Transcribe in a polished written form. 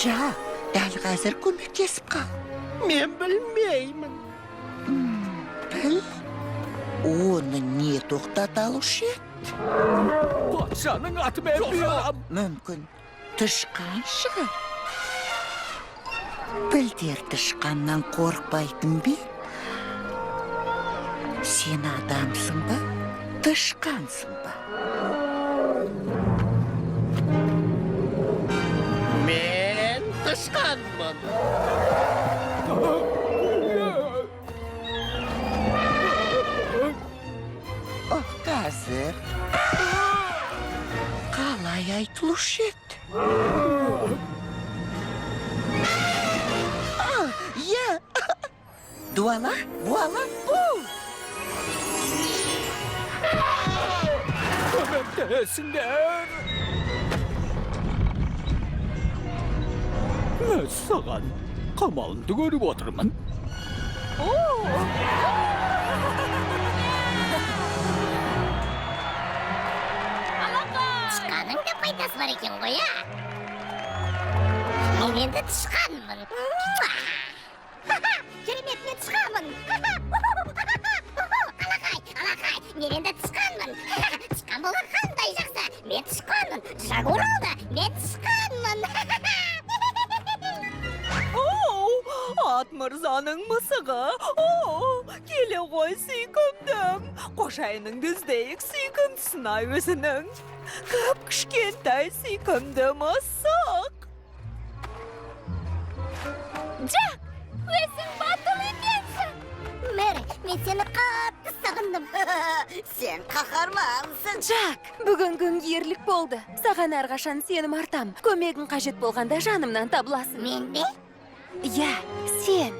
Жа, дәл қазір көмектесіп қал. Мен білмеймін. Біл, оны не тоқтата алушы еді? Патшаның атымен бұйырам. Мүмкін тышқан шығар. Білдер тышқаннан қорықпайтын бе? Сен адамсың ба, тышқансың ба? Мен тышқанмын. Қазір қалай айтылушы еді? Я! Дуала, буала, бу! Көмектесіңдер. Мен саған қамалыңды көріп отырмын. Тышқанның да пайдасы бар екен ғой, а? Мен енді тышқанмын. Керемет, мен тышқанмын. Алақай, мен енді тышқанмын. Тышқан болған қандай жақсы. Мен тышқанмын. Жак оралды, мен тышқанмын. Ат мырзаның мысығы. Келе ғой сүйкімдім. Қожайыныңды іздейік сүйкімдісіна өзінің. Көп кішкентай сүйкімді мысық. Жак, өзің батыл екенсің. Мэри, мен сені қатты сағындым. Сен қаһармансың. Жак, бүгін күн ерлік болды. Саған әрқашан сенім артам. Көмегің қажет болғанда жанымнан табыласың. Мен бе? Иә, сен.